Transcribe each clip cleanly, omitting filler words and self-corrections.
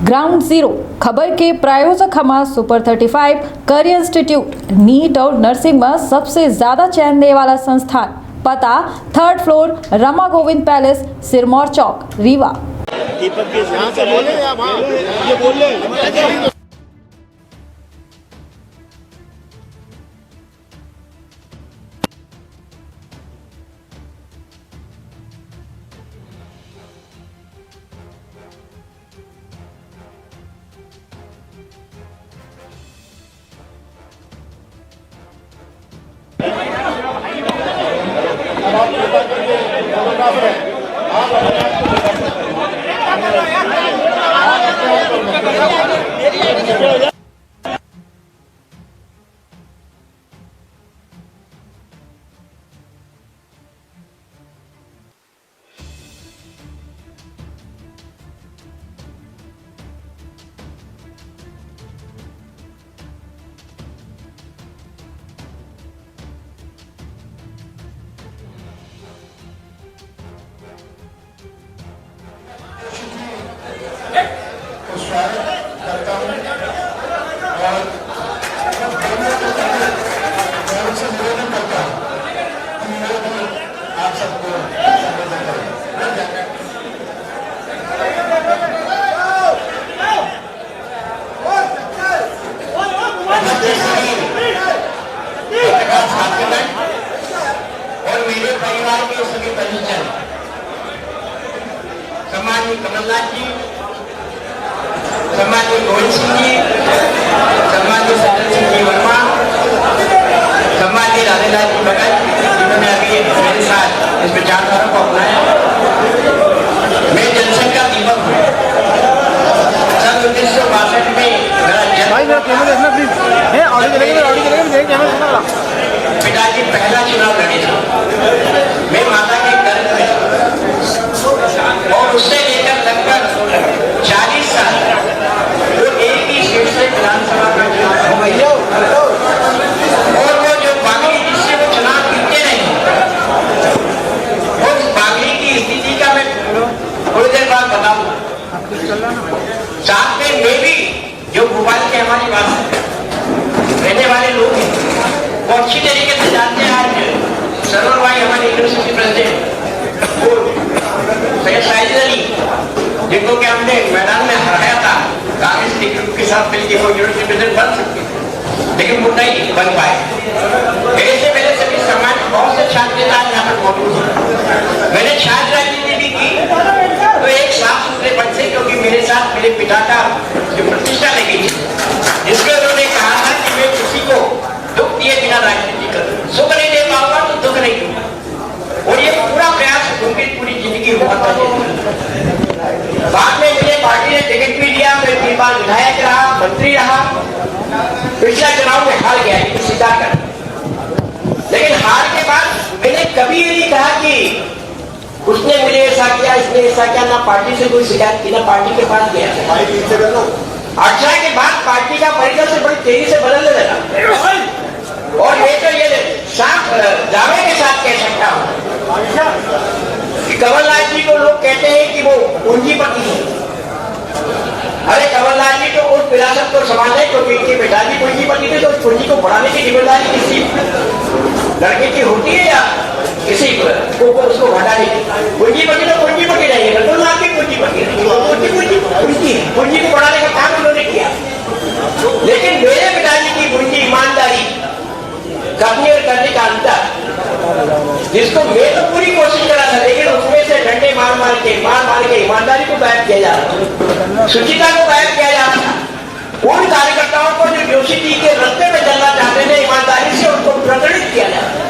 Ground zero खबर के प्रायोजक हमारा सुपर 35 करियर इंस्टीट्यूट नीट और नर्सिंग में सबसे ज्यादा चयन देने वाला संस्थान। पता 3rd floor Rama Govind palace, Sirmour Chowk, Rewa. करता हूँ और से निवेदन करता हूँ आप सबको संबोधन करें। और मेरे परिवार के सभी परिजन, सम्माननीय कमलनाथ जी, सम्माननीय गोविंद सिंह जी, सम्माननीय सज्जन सिंह जी वर्मा, सम्माननीय राधेलाल जी भगत, जिन्होंने अभी मेरे साथ इस विचारधारा को अपनाया। मैं जनसंघ का दीपक हूँ। सन 1962 में पिताजी पहला चुनाव लड़े थे। मैं माता के गर्भ में और उससे लेकर लगभग 40 साल वो एक ही सीट से विधानसभा में चुनाव हो गई और वो जो बागी जिससे वो चुनाव जीतते नहीं, उस बागी की स्थिति का मैं थोड़ी देर बाद बताऊंगा। साथ में मैं भी जो भोपाल के हमारी बात रहने वाले लोग हैं वो अच्छी तरीके से जानते हैं। आज सरोवर भाई हमारे यूनिवर्सिटी प्रेसिडेंट वो सैयद साहिद अली, जिनको कि हमने मैदान में हराया था कांग्रेस के ग्रुप के साथ मिलकर, वो यूनिवर्सिटी प्रेसिडेंट बन सकते लेकिन वो नहीं बन पाए। ऐसे मेरे सभी समाज बहुत से छात्र यहाँ पर मौजूद हैं। मैंने छात्र राजनीति भी की तो एक साफ सुथरे पद से, क्योंकि मेरे साथ मेरे पिता का जो प्रतिष्ठा लगी थी, जिसमें उन्होंने कहा था कि मैं किसी को दुख दिए बिना राजनीति करूं, सुख नहीं दे पाऊंगा तो दुख नहीं दूंगा। और ये पूरा प्रयास उनकी पूरी जिंदगी हुआ था। बाद में मुझे पार्टी ने टिकट भी दिया, मैं 3 बार विधायक रहा, मंत्री रहा। पिछला चुनाव में हार गया, सीधा कर। लेकिन हार के बाद मैंने कभी ये नहीं कहा कि उसने मुझे ऐसा किया, इसने ऐसा किया। ना पार्टी से कोई शिकायत की, ना पार्टी के पास गया। 18 के बाद पार्टी का परिचय से बड़ी तेजी से बदलने लगा और मैं तो ये साफ दावे के साथ कह सकता हूँ कि कमलनाथ जी को लोग कहते हैं कि वो पूंजीपति है। अरे कमलनाथ जी तो उस विरासत को संभाले, क्योंकि इनके पिताजी पूंजीपति थे, तो उस पूंजी को बढ़ाने की जिम्मेदारी किसी लड़के की होती है या किसी को उसको घटाने की। पूंजीपति तो पूंजीपति नहीं है, कमलनाथ की पूंजीपति पूंजी को बढ़ाने का काम उन्होंने किया। लेकिन मेरे पिताजी की पूंजी ईमानदारी करने और करने का अंतर, जिसको मैं तो पूरी कोशिश करा था, लेकिन उसमें से डंडे मार मार के ईमानदारी को गायब किया जा रहा था, शुचिता को गायब किया जा रहा था। उन कार्यकर्ताओं को जो जोशी जी के रास्ते में चलना चाहते थे, ईमानदारी से उनको प्रकटित किया जा रहा था।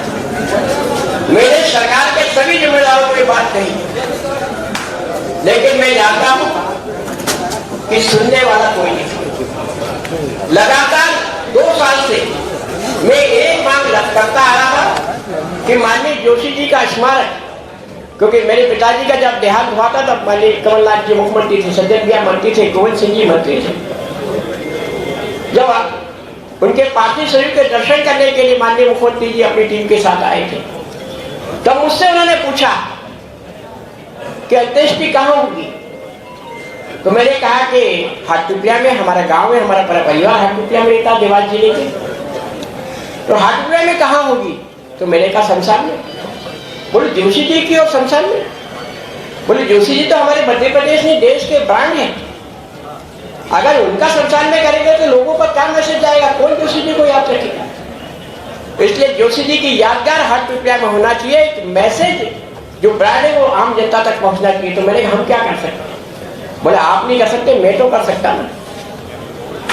मैंने सरकार के सभी जिम्मेदारों को ये बात कही, लेकिन मैं जानता हूं कि सुनने वाला कोई नहीं। लगातार 2 साल से मैं एक मांग करता आ रहा था कि माननीय जोशी जी का स्मारक, क्योंकि मेरे पिताजी का जब देहांत हुआ था तब माननीय कमलनाथ जी मुख्यमंत्री थे, सज्जन भैया मंत्री थे, गोविंद सिंह जी मंत्री थे। जब उनके पार्थिव शरीर के दर्शन करने के लिए माननीय मुख्यमंत्री जी अपनी टीम के साथ आए थे, तब मुझसे उन्होंने पूछा कि अंत्येष्टि कहाँ होगी। तो मैंने कहा कि हाटपिपलिया में हमारा गांव है, हमारा पूरा परिवार हाटपिपलिया में रहता, देवास जिले के। तो हाटपिपलिया में कहाँ होगी? तो मैंने कहा शमशान में। बोले जोशी जी की और शमशान में? बोले जोशी जी तो हमारे मध्य प्रदेश में देश के ब्रांड है, अगर उनका शमशान में करेंगे तो लोगों पर क्या मैसेज जाएगा, कौन जोशी जी को याद रखेगा? इसलिए जोशी जी की यादगार हाटपिपलिया में होना चाहिए, एक मैसेज जो ब्रांड है वो आम जनता तक पहुंचना चाहिए। तो मैंने कहा हम क्या कर सकते? बोले आप नहीं कर सकते, मैं तो कर सकता हूं।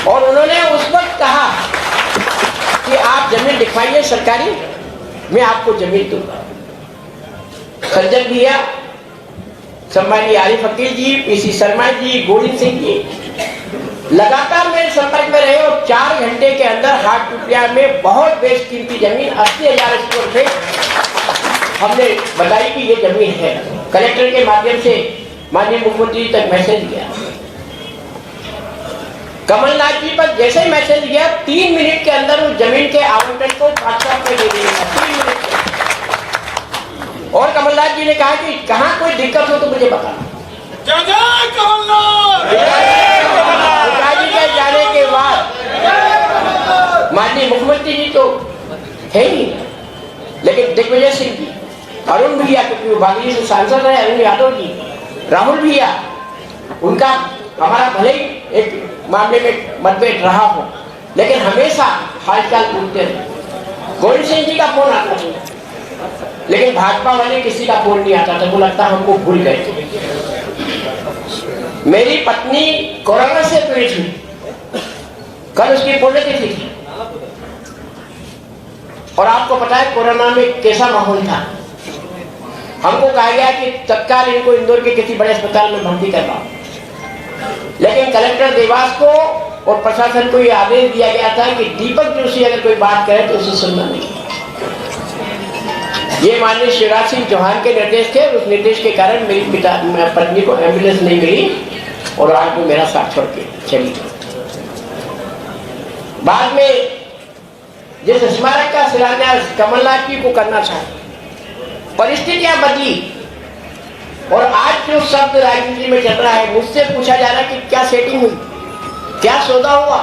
और उन्होंने उस वक्त कहा कि आप जमीन दिखवाइए सरकारी, मैं आपको जमीन दूंगा। सज्जन भैया, सम्मानीय आरिफ अकील जी, पीसी शर्मा जी, गोविंद सिंह जी लगातार मेरे संपर्क में रहे और 4 घंटे के अंदर हाटपिपलिया में बहुत बेशकीमती जमीन 80,000 स्क्वायर फीट हमने बताई कि ये जमीन है। कलेक्टर के माध्यम से माननीय मुख्यमंत्री जी तक मैसेज गया। कमलनाथ जी पर जैसे ही मैसेज गया 3 मिनट के अंदर उस जमीन के आवंटन को बादशाह पे दे दिया, 3 मिनट में। और कमलनाथ जी ने कहा कि कहाँ कोई दिक्कत हो तो मुझे बता। पिताजी के जाने के बाद माननीय मुख्यमंत्री जी तो है ही, लेकिन दिग्विजय सिंह जी, अरुण भैया, क्योंकि वो बागी से सांसद रहे, अरुण यादव जी, राहुल भैया, उनका हमारा भले ही एक मामले में मतभेद रहा हो, लेकिन हमेशा हालचाल पूछते रहे। गोविंद सिंह जी का फोन आता था, लेकिन भाजपा वाले किसी का फोन नहीं आता था, वो लगता हमको भूल गए थे। मेरी पत्नी कोरोना से पीड़ित हुई, कल उसकी पुण्यतिथि थी, और आपको पता है कोरोना में कैसा माहौल था। हमको कहा गया कि तत्काल इनको इंदौर के किसी बड़े अस्पताल में भर्ती करवाओ, लेकिन कलेक्टर देवास को और प्रशासन को यह आदेश दिया गया था कि दीपक जोशी अगर कोई बात करे तो उसे सुनना नहीं। ये माननीय शिवराज सिंह चौहान के निर्देश थे, उस निर्देश के कारण मेरी पत्नी को एम्बुलेंस नहीं मिली और आज वो मेरा साथ छोड़ के चली गई। बाद में जिस स्मारक का शिलान्यास कमलनाथ जी को करना था, परिस्थितियां बदली और आज जो शब्द राजनीति में चल रहा है, मुझसे पूछा जा रहा है कि क्या सेटिंग हुई, क्या सौदा हुआ,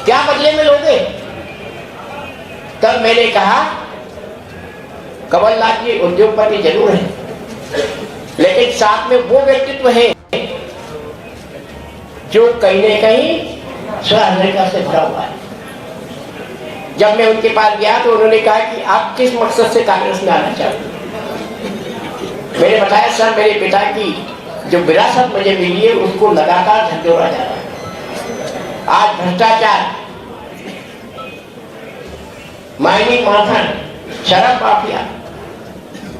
क्या बदले में लोगे? तब मैंने कहा कमलनाथ जी उद्योगपति जरूर है, लेकिन साथ में वो व्यक्तित्व है जो कहीं न कहीं स्वाभिमानिता से भरा हुआ है। जब मैं उनके पास गया तो उन्होंने कहा कि आप किस मकसद से कांग्रेस में आना चाहते हैं? मैंने बताया सर, मेरे पिता की जो विरासत मुझे मिली है उसको लगातार झकझोरा जा रहा है। आज भ्रष्टाचार, माइनिंग माफिया, शराब माफिया,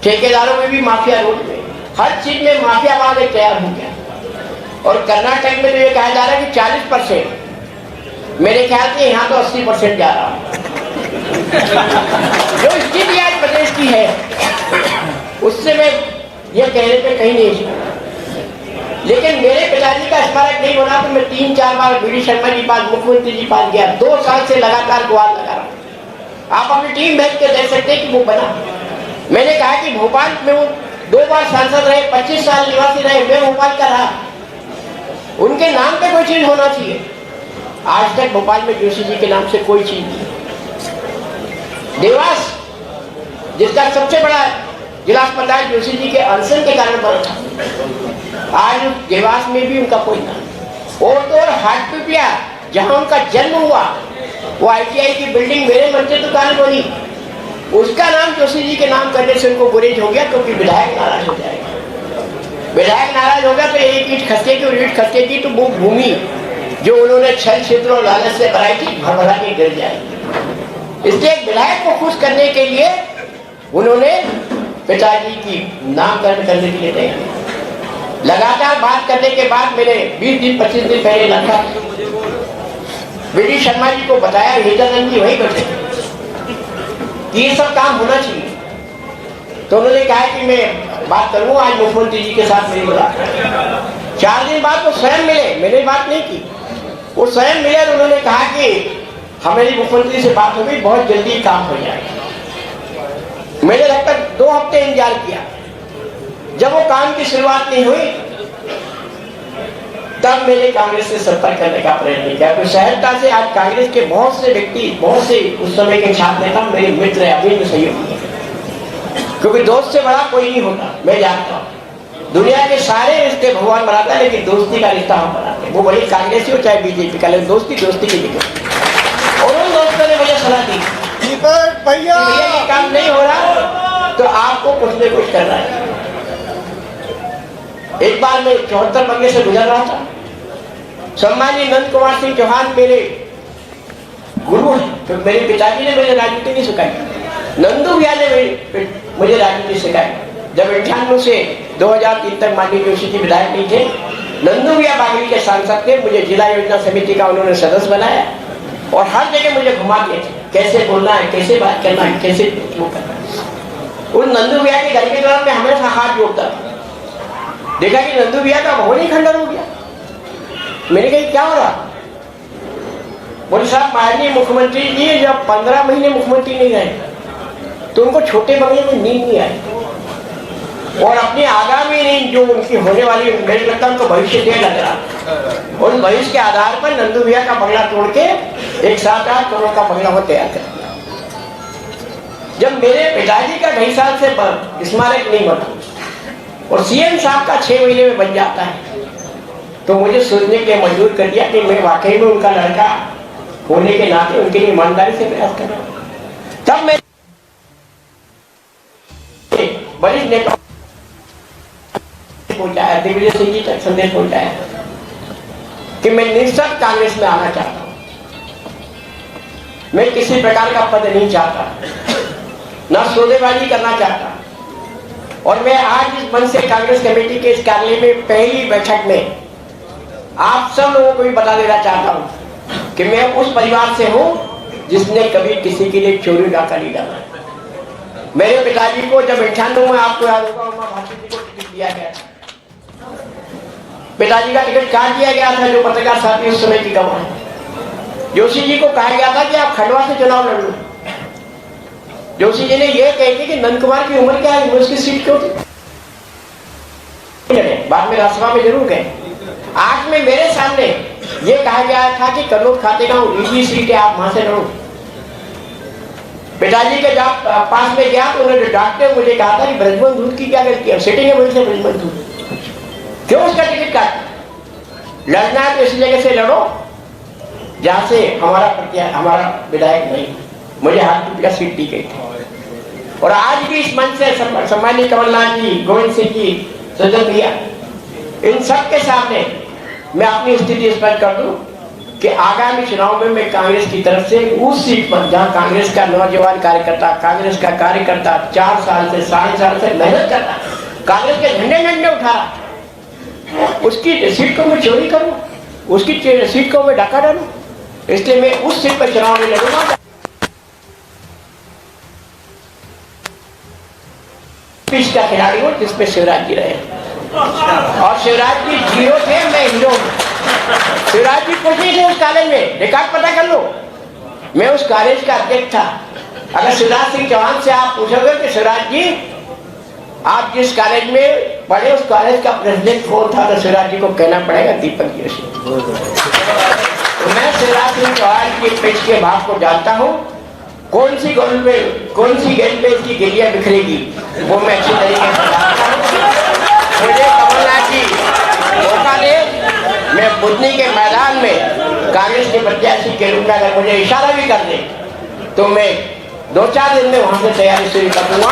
ठेकेदारों में भी माफिया, रोड में हर चीज में माफियावाद एक तैयार हो गया। और कर्नाटक में तो ये कहा जा रहा है कि 40%, मेरे ख्याल से यहाँ तो 80% जा रहा है। जो स्थिति आज प्रदेश की है उससे मैं ये कहने पे कहीं नहीं हूँ। लेकिन मेरे पिताजी का स्मारक नहीं बना तो मैं 3-4 बार वी.डी. शर्मा जी पास, मुख्यमंत्री जी पास गया, 2 साल से लगातार गुहार लगा रहा हूँ। आप अपनी टीम भेज के देख सकते हैं कि वो बना। मैंने कहा कि भोपाल में वो 2 बार सांसद रहे, 25 साल निवासी रहे, मैं भोपाल का रहा, उनके नाम पे कोई चीज होना चाहिए। आज तक भोपाल में जोशी जी के नाम से कोई चीज नहीं। देवास जिसका सबसे बड़ा जिला अस्पताल जोशी जी के अनशन के कारण बना था, आज देवास में भी उनका कोई नाम। और तो और हाटपिपलिया जहां उनका जन्म हुआ, वो ITI की बिल्डिंग मेरे मंत्री दुकान बनी, उसका नाम जोशी जी के नाम करने से उनको गुरेज हो गया, क्योंकि विधायक नाराज हो जाएगा। विधायक नाराज होगा तो एक ईंट खसकेगी और ईंट खसकेगी तो वो भूमि जो उन्होंने छल क्षेत्र और लालच से बनाई थी भर भरा के गिर जाएगी। इसलिए एक विधायक को खुश करने के लिए उन्होंने पिताजी की नामकरण करने के लिए तैयार। लगातार बात करने के बाद मैंने 20 दिन 25 दिन पहले लगा वी.डी. शर्मा जी को बताया, हितरंजन जी वही बैठे, ये सब काम होना चाहिए। तो उन्होंने कहा कि मैं बात करूंगा, आज मुख्यमंत्री जी के साथ मेरी मुलाकात। 4 दिन बाद वो स्वयं मिले, मैंने बात नहीं की, वो स्वयं मिले और उन्होंने कहा कि हमारी मुख्यमंत्री से बात हो गई, बहुत जल्दी काम हो जाएगा। मैंने लगभग 2 हफ्ते इंतजार किया। जब वो काम की शुरुआत नहीं हुई तब मैंने कांग्रेस से संपर्क करने का प्रयत्न किया। तो सहजता से आज कांग्रेस के बहुत से व्यक्ति, बहुत से उस समय के छात्र नेता मेरे मित्र है, अभी सहयोगी है, क्योंकि दोस्त से बड़ा कोई नहीं होता। मैं जानता हूँ दुनिया के सारे रिश्ते भगवान बनाता है, लेकिन दोस्ती का रिश्ता हम बनाते हैं। वो बड़ी कांग्रेसी हो चाहे बीजेपी का, लेकिन दोस्ती दोस्ती की दिक्कत। और उन दोस्तों ने मुझे सलाह दी भैया ये काम नहीं हो रहा तो आपको कुछ न कुछ करना है। एक बार मैं 74 बंगे से गुजर रहा था। सम्मानीय नंद कुमार सिंह चौहान मेरे गुरु हैं, तो मेरे पिताजी ने मुझे राजनीति नहीं सिखाई। नंदू भैया ने मुझे राजनीति सिखाई। जब 98 से 2003 तक माननीय जोशी जी विधायक नहीं थे, नंदू भैया बागरी के सांसद थे। मुझे जिला योजना समिति का उन्होंने सदस्य बनाया और हर जगह मुझे घुमाते थे, कैसे बोलना है, कैसे बात करना है, कैसे वो करना है। उन नंदू भैया के घर के दौरान मैं हमेशा हाथ जोड़ता था। देखा कि नंदू भैया का भवन ही खंडर हो गया। मैंने कहा क्या हो रहा? बोले साहब माननीय मुख्यमंत्री जी जब 15 महीने मुख्यमंत्री नहीं रहे तो उनको छोटे बंगले में नींद नहीं आई और अपनी आगामी नींद जो उनकी होने वाली, मेरे लगता है उनको भविष्य दे लग रहा। उन भविष्य के आधार पर नंदू भैया का बंगला तोड़ के एक 7-8 करोड़ का बंगला वो तैयार कर। जब मेरे पिताजी का 2.5 साल से स्मारक नहीं बना और सीएम साहब का 6 महीने में बन जाता है, तो मुझे सोचने के लिए मजबूर कर दिया कि मैं वाकई में उनका लड़का होने के नाते उनके लिए ईमानदारी से प्रयास कर रहा हूं। तब मैं वरिष्ठ नेता पहुंचाया, दिग्विजय सिंह जी तक संदेश पहुंचाया कि मैं निश्चित कांग्रेस में आना चाहता हूं। मैं किसी प्रकार का पद नहीं चाहता, न सौदेबाजी करना चाहता। और मैं आज इस मंच से कांग्रेस कमेटी के इस कार्यालय में पहली बैठक में आप सब लोगों को भी बता देना चाहता हूं कि मैं उस परिवार से हूं जिसने कभी किसी के लिए चोरी डाका नहीं डाला। मेरे पिताजी को जब 98 में, आपको याद होगा, उमा भारती जी को टिकट दिया गया था। पिताजी का टिकट काट दिया गया था, जो पत्रकार साथी उस समय की गवाह है। जोशी जी को कहा गया था कि आप खंडवा से चुनाव लड़ लो। जोशी जी ने यह कह के कि नंद कुमार की उम्र क्या है, उसकी सीट क्यों थी। बाद में राज्यसभा में जरूर गए। आज में मेरे सामने ये कहा गया था कि कन्नौज खातेगांव ईजी सीट है, आप वहां से लड़ो। पिताजी के जब पास में गया तो उन्होंने डांटते हुए मुझे कहा था कि ब्रजमोहन धूत की क्या गलती है, सिटिंग है बोलते ब्रजमोहन धूत, क्यों उसका टिकट काट? लड़ना है तो इसी जगह से लड़ो जहां से हमारा विधायक नहीं। मुझे हाथ का सीट दी गई थी। और आज भी इस मंच से सम्मानीय कमलनाथ जी, गोविंद सिंह जी, सज्जन भैया, इन सब के सामने मैं अपनी स्थिति स्पष्ट कर दूं कि आगामी चुनाव में मैं कांग्रेस की तरफ से उस सीट पर जहां कांग्रेस का नौजवान कार्यकर्ता, कांग्रेस का कार्यकर्ता 4 साल से 4.5 साल से मेहनत करता, कांग्रेस के झंडे उठा रहा, उसकी सीट को मैं चोरी करूं, उसकी सीट को मैं डाका डालूं। इसलिए मैं उस सीट पर चुनाव में लड़ूंगा। पिच का खिलाड़ी हूं जिसपे शिवराज जी रहे और शिवराज जी 0 थे, मैं हीरो हूं। शिवराज जी कुछ नहीं थे उस कॉलेज में, रिकॉर्ड पता कर लो। मैं उस कॉलेज का अध्यक्ष था। अगर शिवराज सिंह चौहान से आप पूछोगे कि शिवराज जी आप जिस कॉलेज में पढ़े उस कॉलेज का प्रेसिडेंट कौन था, तो शिवराज जी को कहना पड़ेगा दीपक जोशी। तो मैं शिवराज सिंह चौहान की पिच के भाव को जानता हूँ। कौन सी गेंद पे इसकी गिलियां बिखरेगी वो मैं अच्छी तरीके से जानता हूँ। मुझे कमलनाथ जी मौका दे, मैं बुधनी के मैदान में कांग्रेस के प्रत्याशी के रूप में अगर मुझे इशारा भी कर दे तो मैं 2-4 दिन में वहां से तैयारी शुरू कर दूंगा।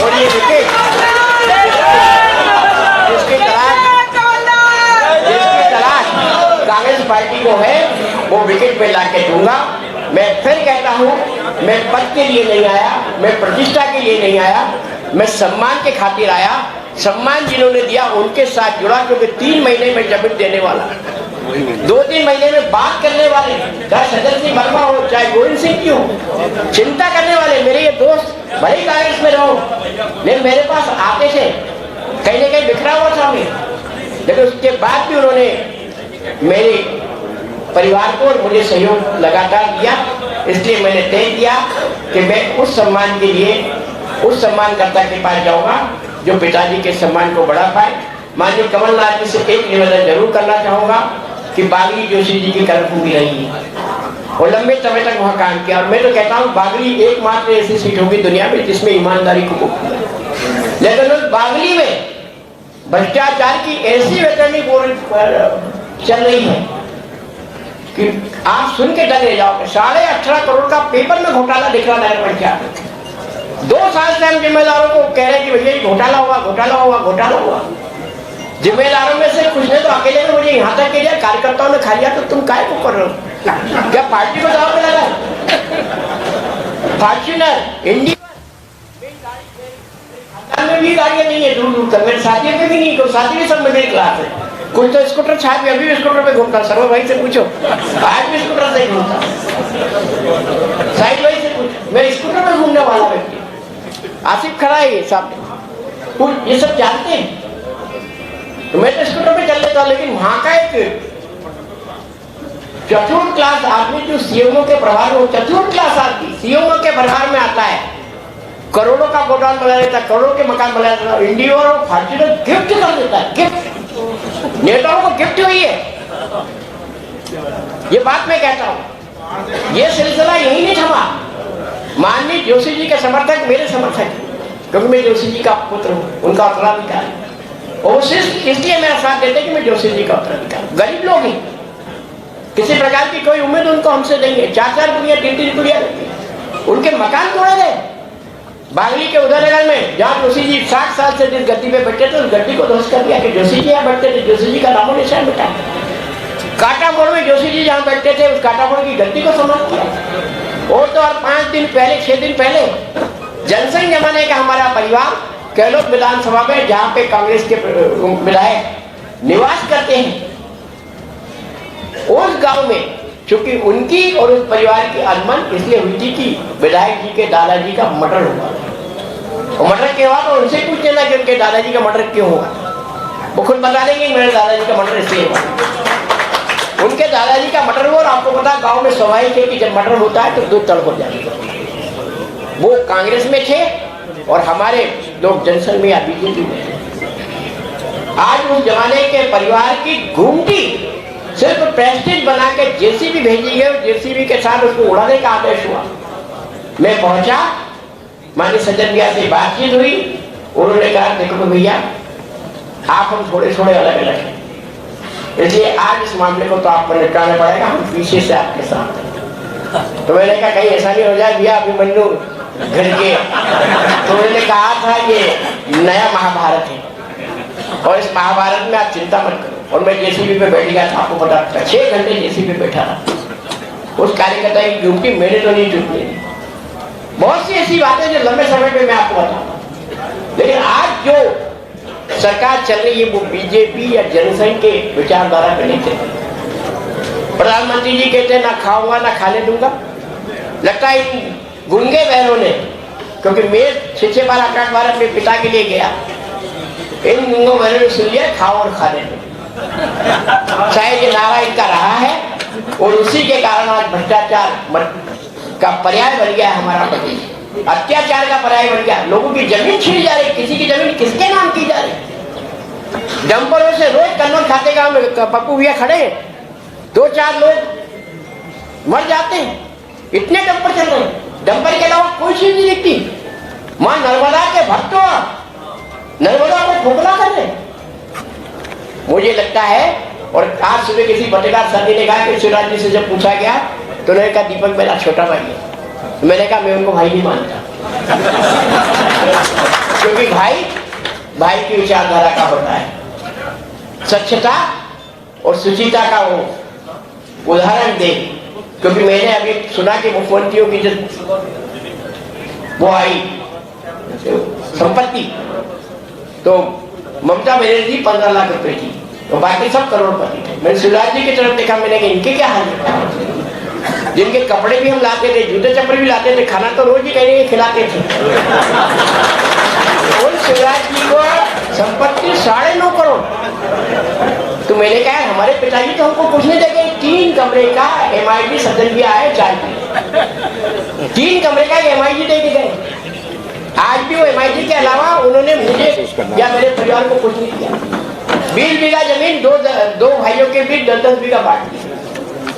और ये विकेट जिसकी तलाश कांग्रेस पार्टी को है वो विकेट पे ला के दूंगा। मैं फिर कहता हूं, मैं पद के लिए नहीं आया, मैं प्रतिष्ठा के लिए नहीं आया, मैं सम्मान के खातिर आया। सम्मान जिन्होंने दिया उनके साथ जुड़ा, क्योंकि 3 महीने में जमीन देने वाला, 2-3 महीने में बात करने वाले, चाहे सज्जन सिंह वर्मा हो, चाहे गोविंद सिंह की हो, चिंता करने वाले मेरे ये दोस्त, भले कांग्रेस में रहो, लेकिन मेरे पास आते थे, कहीं ना कहीं बिखरा हुआ था मैं, लेकिन उसके बाद भी उन्होंने मेरे परिवार को और मुझे सहयोग लगातार दिया। इसलिए मैंने तय किया कि मैं उस सम्मान के लिए उस सम्मानकर्ता के पास जाऊंगा जो पिताजी के सम्मान को बढ़ा पाए, माननीय कमलनाथ जी से एक निवेदन जरूर करना चाहूंगा कि बागली जोशी जी की कर्मभूमि रही है और लंबे समय तक वहां काम किया। और मैं तो कहता हूँ बागली एकमात्र ऐसी सीट होगी दुनिया में जिसमें ईमानदारी को मुक्त है। लेकिन उस बागली में भ्रष्टाचार की ऐसी वेतरनी चल रही है कि आप सुन के डर रह जाओगे। 18.5 करोड़ का पेपर में घोटाला दिख रहा नगर पंचायत। 2 साल से हम जिम्मेदारों को कह रहे हैं कि भैया घोटाला हुआ, घोटाला हुआ, घोटाला हुआ। जिम्मेदारों में से कुछ ने तो अकेले में मुझे यहाँ तक के लिए कार्यकर्ताओं ने खा लिया, तो तुम काय को कर रहे हो? क्या पार्टी को दाव पे लगा? फॉर्च्यूनर, इंडिया में भी गाड़ियां नहीं है दूर दूर तक, मेरे साथियों में भी नहीं, तो साथी भी सब मिडिल क्लास है। कुछ तो स्कूटर छाप भी, अभी भी स्कूटर पे घूमता। सर्व भाई से पूछो, आज भी स्कूटर से घूमता। साइड भाई से पूछो, मैं स्कूटर पे घूमने वाला व्यक्ति। आसिफ खड़ा है ये सामने, ये सब जानते हैं। तो मैं तो स्कूटर पे चल लेता, लेकिन वहां का एक चतुर्थ क्लास आदमी जो सीएमओ के प्रभार में, चतुर्थ क्लास आदमी सीएमओ के प्रभार में आता है, करोड़ों का गोडाउन बना देता है, करोड़ों के मकान बना देता है, इंडिया और फॉर्च्यूनर गिफ्ट कर देता है। गिफ्ट नेताओं को गिफ्ट हुई है। ये बात मैं कहता हूं, ये सिलसिला यही नहीं थमा। माननीय जोशी जी के समर्थक मेरे समर्थक हैं, क्योंकि मैं जोशी जी का पुत्र हूं, उनका उत्तराधिकारी। और सिर्फ इसलिए मेरा साथ देते कि मैं जोशी जी का उत्तराधिकारी। गरीब लोग हैं, किसी प्रकार की कोई उम्मीद उनको हमसे देंगे। 4-4 गुड़िया, 3-3 गुड़िया, उनके मकान तोड़े गए। बागली के उदयनगर में जहाँ जोशी जी 60 साल से जिस गद्दी पे बैठे थे, उस गद्दी को ध्वस्त कर दिया कि जोशी जी यहाँ बैठते थे, जोशी जी का नामो निशान मिटा। काटा मोड़ में जोशी जी जहाँ बैठते थे, उस काटा मोड़ की गद्दी को समाप्त किया। और तो और 5 दिन पहले, 6 दिन पहले जनसंघ जमाने का हमारा परिवार कैलोट विधानसभा में, जहाँ पे कांग्रेस के विधायक निवास करते हैं, उस गांव में चूंकि उनकी और उस परिवार की अनबन इसलिए हुई थी कि विधायक जी के दादाजी का मर्डर हुआ। और मर्डर के बाद तो उनसे पूछ लेना कि उनके दादाजी का मर्डर क्यों हुआ, वो खुद बता देंगे मेरे दादाजी का मर्डर इसलिए हुआ। उनके दादाजी का मर्डर हुआ। और आपको पता गांव में स्वाभाविक है कि जब मर्डर होता है तो 2 तड़ हो जाते हैं। वो कांग्रेस में थे और हमारे लोग जनसंघ में या बीजेपी में। आज उस जमाने के परिवार की घूमती सिर्फ प्रेस्टीज बना के जेसीबी भेजी गई, जेसीबी के साथ उसको उड़ाने का आदेश हुआ। मैं पहुंचा, माननीय सज्जन भैया से बातचीत हुई, उन्होंने कहा देखो भैया आप हम थोड़े थोड़े अलग अलग हैं, इसलिए आज इस मामले को तो आपको निपटाना पड़ेगा, हम पीछे से आपके साथ। तो मैंने कहा कहीं ऐसा नहीं हो जाए भैया अभी मन्नू घर के। तो उन्होंने कहा था ये नया महाभारत है और इस महाभारत में आप चिंता मत करो। और मैं जेसीबी पे बैठ गया था, आपको पता था 6 घंटे जेसीबी पे बैठा रहा। उस कार्यकर्ता की ड्यूटी मेरे तो नहीं टूटनी। बहुत सी ऐसी बातें जो लंबे समय पे मैं आपको बताऊंगा। लेकिन आज जो सरकार चल रही है वो बीजेपी या जनसंघ के विचारधारा पे नहीं चल रही। प्रधानमंत्री जी कहते हैं ना खाऊंगा ना खाने दूंगा। लगता है इन गुंगे बहनों ने, क्योंकि मैं 6 बार 8 बार अपने पिता के लिए गया, इन गुंगों बहनों ने सुन लिया खाओ और खाने दो। शायद ये नारा इनका रहा है और उसी के कारण आज भ्रष्टाचार का पर्याय बन गया है हमारा प्रदेश। अत्याचार का पर्याय बन गया। लोगों की जमीन छीन जा रही, किसी की जमीन किसके नाम की जा रही। डंपरों से रोज कन्नौज खाते गांव में पप्पू भैया खड़े हैं, 2-4 लोग मर जाते हैं, इतने डंपर चल रहे हैं। डंपर के अलावा कोई चीज नहीं दिखती। मां नर्मदा के भक्तों नर्मदा को खोखला कर रहे। मुझे लगता है, और आज सुबह किसी पत्रकार साथी ने कहा कि शिवराज जी से जब पूछा गया तो उन्होंने कहा दीपक मेरा छोटा भाई है। तो मैंने कहा मैं उनको भाई नहीं मानता, क्योंकि भाई की विचारधारा का होता है। स्वच्छता और शुचिता का वो उदाहरण दे। क्योंकि मैंने अभी सुना कि मुख्यमंत्रियों की जब वो आई संपत्ति, तो ममता बनर्जी 15 लाख रुपए की, तो बाकी सब करोड़पति थे। मैंने शिवराज जी की तरफ देखा, मैंने कहा इनके क्या हाल है। जिनके कपड़े भी हम लाते थे, जूते चप्पल भी लाते थे, खाना तो रोज ही कहीं खिलाते थे। और शिवराज जी को संपत्ति 9.5 करोड़। तो मैंने कहा हमारे पिताजी तो हमको कुछ नहीं देंगे। 3 कमरे का MIG सदन भी आया, 3 कमरे का MIG दे के गए। आज भी वो MIG के अलावा उन्होंने मुझे या मेरे परिवार को कुछ नहीं दिया। 20 बीघा जमीन दो भाइयों के बीच 10-10 बीघा बांट दी,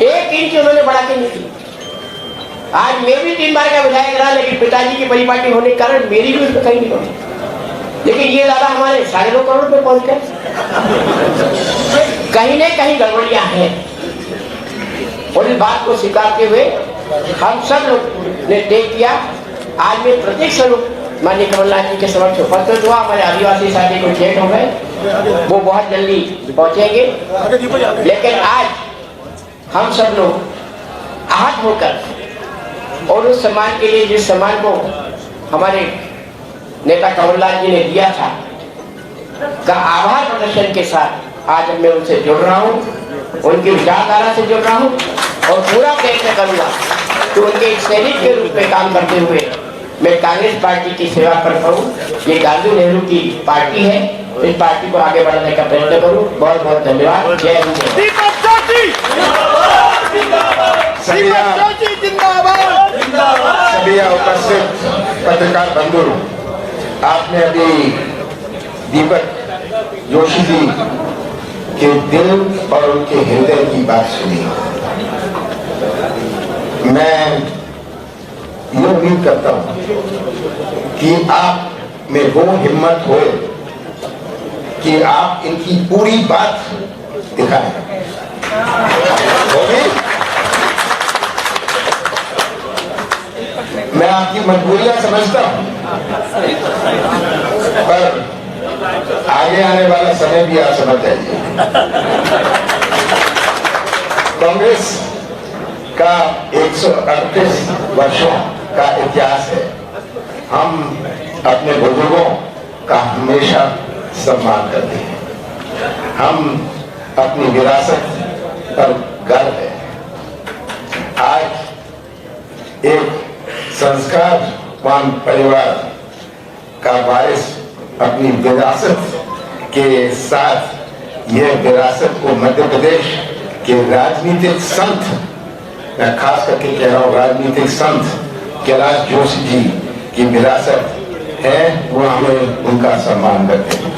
1 इंच उन्होंने बढ़ा के नहीं दी। आज मैं भी 3 बार का विधायक रहा, लेकिन पिताजी की परिपाटी होने के कारण मेरी भी उसमें कहीं नहीं पहुंची। लेकिन ये दादा हमारे 2.5 करोड़ पे पहुंच गए। कहीं न कहीं गड़बड़ियां हैं, और इस बात को स्वीकारते हुए हम सब लोग ने तय किया। आज मैं प्रत्येक स्वरूप माननीय कमलनाथ जी के समक्ष उपस्थित हुआ। हमारे आदिवासी साथी को लेट हो गए, वो बहुत जल्दी पहुंचेंगे, लेकिन आज हम सब लोग आहत होकर और उस सम्मान के लिए, जिस सम्मान को हमारे नेता कमलनाथ जी ने दिया था, का आभार प्रदर्शन के साथ आज मैं उनसे जुड़ रहा हूँ, उनकी विचारधारा से जुड़ रहा हूँ, और पूरा प्रयत्न करूंगा कि उनके सैनिक के रूप में काम करते हुए मैं कांग्रेस पार्टी की सेवा कर पाऊँ। ये गांधी नेहरू की पार्टी है, इस पार्टी को आगे बढ़ाने का प्रयत्न करूँ। बहुत बहुत धन्यवाद। जय हिंद। सभी उपस्थित पत्रकार बंधु, आपने अभी दीपक जोशी जी के दिल और उनके हृदय की बात सुनी। मैं ये उम्मीद करता हूं कि आप में वो हिम्मत हो कि आप इनकी पूरी बात दिखाएं। होगी? मैं आपकी मजबूरियां समझता हूं, पर आगे आने वाला समय भी आप समझ जाइए। कांग्रेस का 138 वर्षों का इतिहास है। हम अपने बुजुर्गों का हमेशा सम्मान करते हैं। हम अपनी विरासत पर गर्व है। आज एक संस्कारवान परिवार का वारिस अपनी विरासत के साथ यह विरासत को मध्य प्रदेश के राजनीतिक संत, मैं खास करके कह रहा हूँ राजनीतिक संत कैलाश जोशी जी की विरासत है, वो हमें उनका सम्मान करते हैं।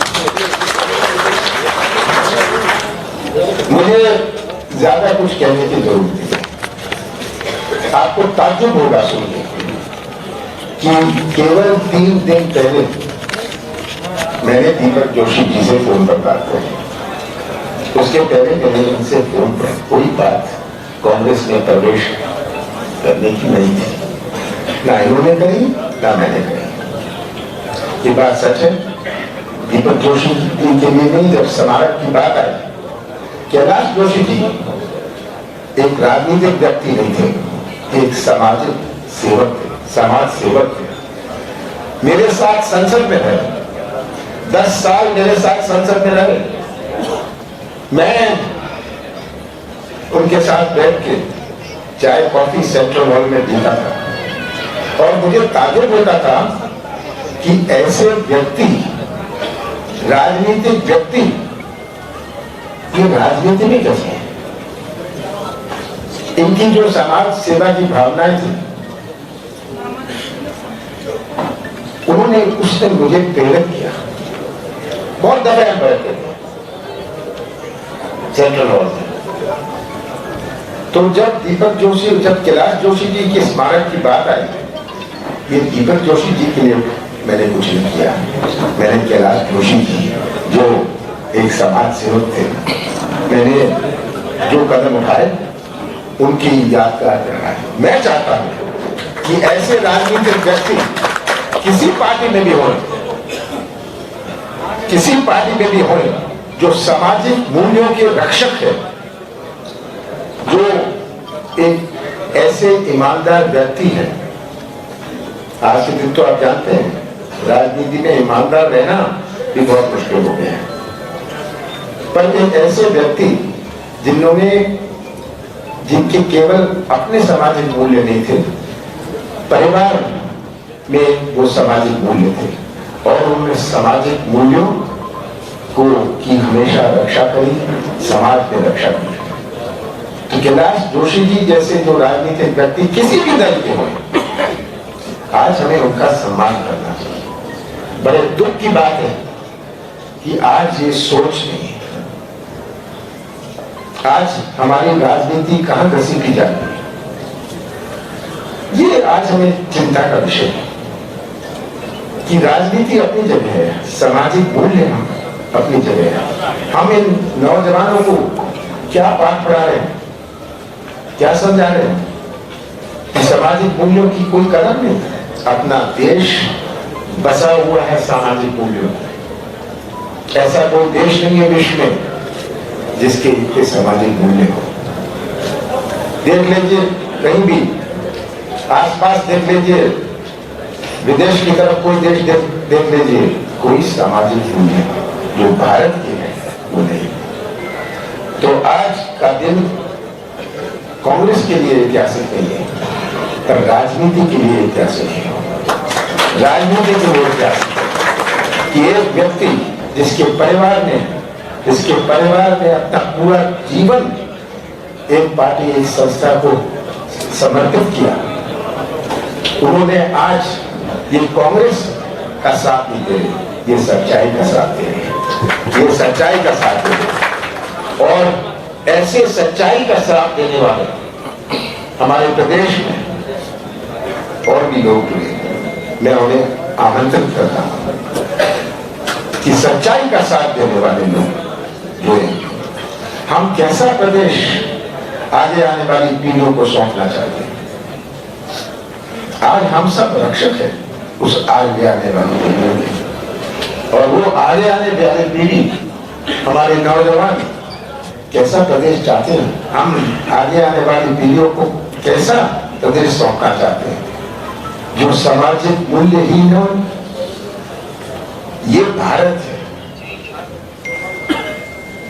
मुझे ज्यादा कुछ कहने की जरूरत नहीं। आपको ताज्जुब होगा सुनने कि केवल 3 दिन पहले मैंने दीपक जोशी जी से फोन पर बात करी। उसके पहले मैंने उनसे फोन पर कोई बात कांग्रेस में प्रवेश करने की नहीं थी, ना इन्होंने करी ना मैंने करी। ये बात सच है। दीपक जोशी जी के लिए नहीं, जब स्मारक की बात आई, कैलाश जोशी जी एक राजनीतिक व्यक्ति नहीं थे, एक सामाजिक सेवक थे, समाज सेवक थे। मेरे साथ संसद में रहे, 10 साल मेरे साथ संसद में रहे। मैं उनके साथ बैठ के चाय कॉफी सेंट्रल हॉल में पीता था, और मुझे ताज्जुब होता था कि ऐसे व्यक्ति, राजनीतिक व्यक्ति, ये राजनीति में कैसे है? इनकी जो समाज सेवा की भावनाएं थी, उन्होंने उस दिन मुझे प्रेरित किया। बहुत दफे हम बैठते थे सेंट्रल हॉल में। तो जब कैलाश जोशी जी के स्मारक की बात आई, ये दीपक जोशी जी के लिए मैंने कुछ नहीं किया। मैंने कैलाश जोशी जी जो एक समाज सेवक थे, मैंने जो कदम उठाए उनकी यादगार करना है। मैं चाहता हूं कि ऐसे राजनीतिक व्यक्ति किसी पार्टी में भी हो, किसी पार्टी में भी हो, जो सामाजिक मूल्यों के रक्षक है, जो एक ऐसे ईमानदार व्यक्ति है। आज के दिन तो आप जानते हैं राजनीति में ईमानदार रहना भी बहुत मुश्किल हो गया है, पर एक ऐसे व्यक्ति जिनके केवल अपने सामाजिक मूल्य नहीं थे, परिवार में वो सामाजिक मूल्य थे, और उन्होंने सामाजिक मूल्यों की हमेशा रक्षा करी, समाज में रक्षा की। तो कैलाश जोशी जी जैसे जो राजनीतिक व्यक्ति किसी भी दल के हों, आज हमें उनका सम्मान करना चाहिए। बड़े दुख की बात है कि आज ये सोच नहीं है। आज हमारी राजनीति कहां घसीटी जा रही है, ये आज हमें चिंता का विषय है कि राजनीति अपनी जगह है, सामाजिक मूल्य अपनी जगह है। हम इन नौजवानों को क्या पाठ पढ़ा रहे हैं, क्या समझा रहे हैं कि सामाजिक मूल्यों की कोई कदर नहीं। अपना देश बसा हुआ है सामाजिक मूल्यों में। ऐसा कोई देश नहीं है विश्व में जिसके इतने सामाजिक मूल्य हो। देख लीजिए कहीं भी आसपास, देख लीजिए विदेश की तरफ कोई देश देख लीजिए, कोई सामाजिक मूल्य जो भारत के है वो नहीं। तो आज का दिन कांग्रेस के लिए ऐतिहासिक नहीं है, पर राजनीति के लिए ऐतिहासिक है। राजनीति के लिए ऐतिहासिक है कि एक व्यक्ति जिसके परिवार ने अपना पूरा जीवन एक पार्टी, एक संस्था को समर्पित किया, उन्होंने आज ये कांग्रेस का साथ नहीं दे रहे, ये सच्चाई का साथ दे रहे, ये सच्चाई का साथ दे रहे। और ऐसे सच्चाई का साथ देने वाले हमारे प्रदेश में और भी लोग हुए, मैं उन्हें आमंत्रित करता हूं कि सच्चाई का साथ देने वाले लोग हुए। हम कैसा प्रदेश आगे आने वाली पीढ़ियों को सौंपना चाहते हैं। आज हम सब रक्षक हैं उस आगे आने वाली पीढ़ियों के, और वो आगे आने वाली पीढ़ी हमारे नौजवान कैसा प्रदेश चाहते हैं। हम आगे आने वाली पीढ़ियों को कैसा प्रदेश सौंपना चाहते हैं जो सामाजिक मूल्यहीन हो। ये भारत है,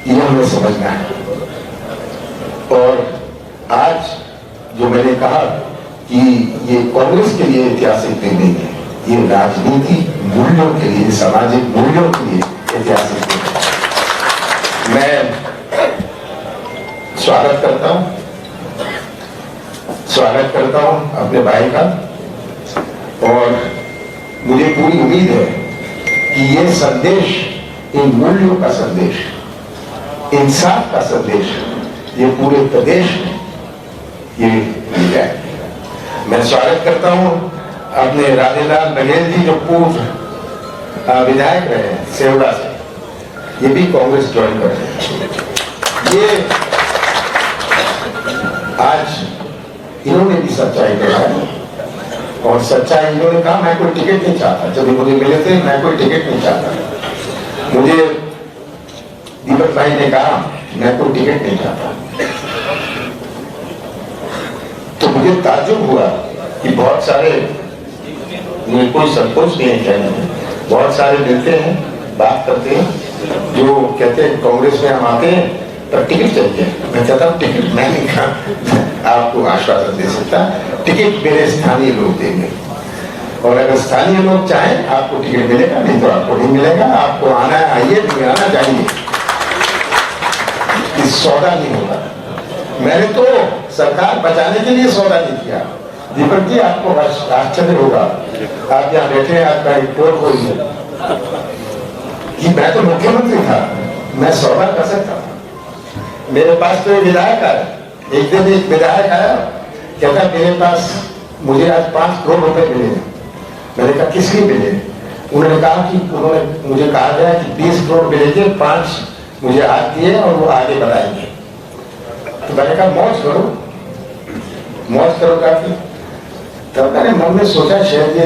ये हमें समझना है। और आज जो मैंने कहा कि ये कांग्रेस के लिए ऐतिहासिक दिन नहीं है, ये राजनीति मूल्यों के लिए, सामाजिक मूल्यों के लिए ऐतिहासिक दिन है। मैं स्वागत करता हूं अपने भाई का, और मुझे पूरी उम्मीद है कि ये संदेश, इन मूल्यों का संदेश, इंसाफ का संदेश ये पूरे प्रदेश में ये मिल जाए। मैं स्वागत करता हूं अपने राधेलाल बघेल जी जो पूर्व विधायक रहे हैं सेवड़ा से, ये भी कांग्रेस ज्वाइन कर रहे हैं। ये आज इन्होंने भी सच्चाई दिखाई, और सच्चाई इन्होंने कहा मैं कोई टिकट नहीं चाहता। जब मुझे मिले थे मैं कोई टिकट नहीं चाहता। मुझे दीपक भाई ने कहा मैं कोई टिकट नहीं चाहता, तो मुझे ताज्जुब हुआ कि बहुत सारे, मुझे कोई संकोच नहीं है कहने में, बहुत सारे मिलते हैं, बात करते हैं, जो कहते हैं कांग्रेस में हम आते हैं पर टिकट चाहिए। मैं कहता हूँ टिकट मैं नहीं कहा आपको आश्वासन दे सकता, टिकट मेरे स्थानीय लोग देंगे, और अगर स्थानीय लोग चाहें आपको टिकट मिलेगा, नहीं तो आपको नहीं मिलेगा। आपको आना है, आइए, नहीं आना चाहिए, इस सौदा नहीं होगा। मैंने तो सरकार बचाने के लिए सौदा नहीं किया। दीपक जी आपको आश्चर्य होगा, आप यहाँ बैठे हैं, आपका रिपोर्ट हुई है कि मैं तो मुख्यमंत्री था, मैं सौदा कर सकता था। मेरे पास तो एक विधायक आया, एक दिन एक विधायक आया, कहता मेरे पास मुझे आज 5 करोड़ रुपए मिले। मैंने कहा किस लिए मिले? उन्होंने कहा कि उन्होंने मुझे कहा गया कि 20 करोड़ मिलेंगे, 5 मुझे आज दिए और वो आगे बढ़ाएंगे। तो मैंने कहा मौज करो काफी। तब मैंने मन में सोचा शायद ये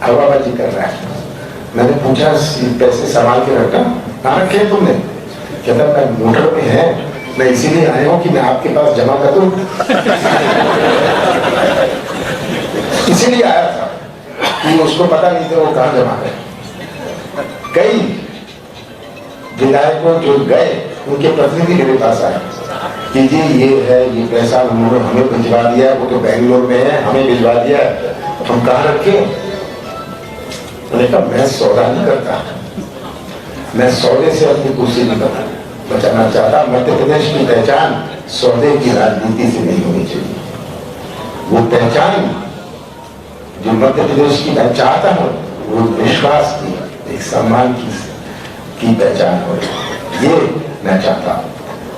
हवाबाजी कर रहा है। मैंने पूछा पैसे संभाल के रखा? कहाँ रखे तुमने? कहता मैं मोटर में है, मैं इसीलिए आया हूं कि मैं आपके पास जमा कर दूं। इसीलिए आया था कि उसको पता नहीं था वो कहाँ जमा है। कई विधायकों जो गए उनके प्रतिनिधि मेरे पास आए कि जी ये है, ये पैसा उन्होंने हमें भिजवा दिया, वो तो बेंगलोर में है, हमें भिजवा दिया, हम कहाँ रखे? मैंने कहा मैं सौदा नहीं करता, मैं सौदे से अपनी कुर्सी नहीं बचाना चाहता। मध्य प्रदेश की पहचान सौदे की राजनीति से नहीं होनी चाहिए। वो पहचान जो मध्य प्रदेश की मैं चाहता हूँ वो विश्वास की, एक सम्मान की पहचान हो, ये मैं चाहता हूँ।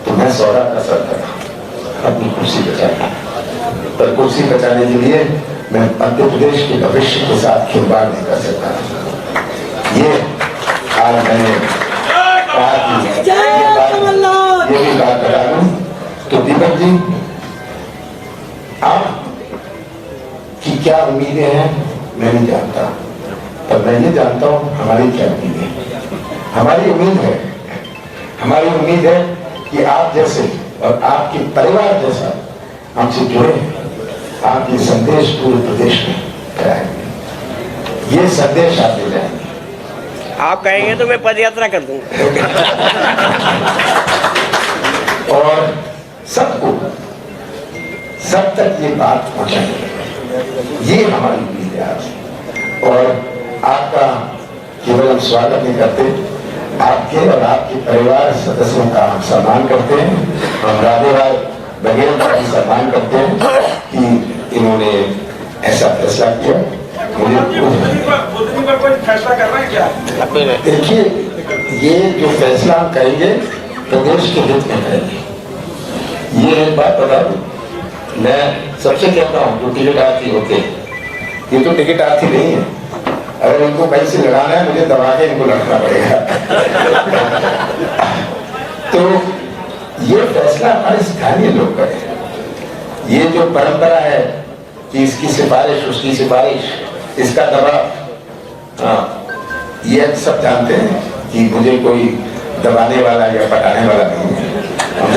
तो मैं सौदा कर सकता था अपनी कुर्सी बचाने, पर कुर्सी बचाने के लिए मैं मध्य प्रदेश के भविष्य के साथ खिलवाड़ नहीं कर सकता। ये आज मैंने कहा कि ये भी बात बता दूं। तो दीपक जी, आप की क्या उम्मीदें हैं मैं नहीं जानता, पर मैं ये जानता हूं हमारी क्या उम्मीद है। हमारी उम्मीद है कि आप जैसे और आपके परिवार जैसा हमसे जुड़े, आप ये संदेश पूरे प्रदेश में कराएंगे, ये संदेश आप ले जाएंगे। आप कहेंगे तो मैं पद यात्रा कर दूंगा। और सबको सब तक ये बात पहुंचाएंगे, ये हमारी उम्मीद है आज। और आपका केवल हम स्वागत नहीं करते, आपके और आपके परिवार सदस्यों का हम सम्मान करते हैं। हम राधेलाल बघेल का भी सम्मान करते हैं कि इन्होंने ऐसा फैसला किया। मुझे फैसला करना है क्या? देखिए, ये जो फैसला हम करेंगे प्रदेश के हित में करेंगे। ये एक बात बता दूं, मैं सबसे कहता हूँ जो टिकट आती होते, ये तो टिकट आती नहीं है। अगर इनको कहीं से लड़ाना है मुझे दबा के इनको लड़ना पड़ेगा। तो ये फैसला हमारे स्थानीय लोग करें। ये जो परंपरा है कि इसकी सिफारिश उसकी सिफारिश, इसका दबाव, हाँ, ये सब जानते हैं कि मुझे कोई दबाने वाला या पटाने वाला नहीं है। हम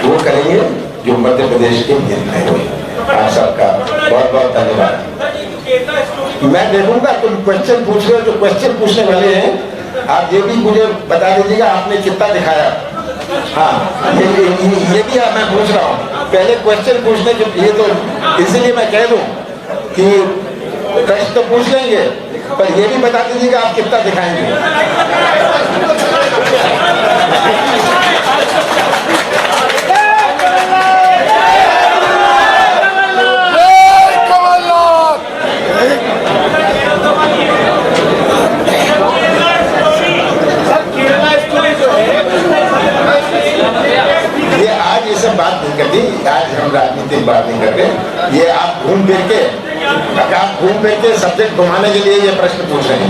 वो करेंगे जो मध्य प्रदेश के हित में हो। आप सबका बहुत बहुत धन्यवाद। मैं देखूंगा तुम क्वेश्चन पूछ रहे हो, जो क्वेश्चन पूछने वाले हैं आप ये भी मुझे बता दीजिएगा आपने कितना दिखाया। हाँ, ये भी मैं पूछ रहा हूँ, पहले क्वेश्चन पूछने के, ये तो इसलिए मैं कह दूं कि प्रश्न तो पूछ लेंगे, पर ये भी बता दीजिएगा आप कितना दिखाएंगे। बात नहीं करती, आज हम राजनीतिक बात नहीं करते। ये आप घूम फिर के सब्जेक्ट घुमाने के लिए ये प्रश्न पूछ रहे हैं।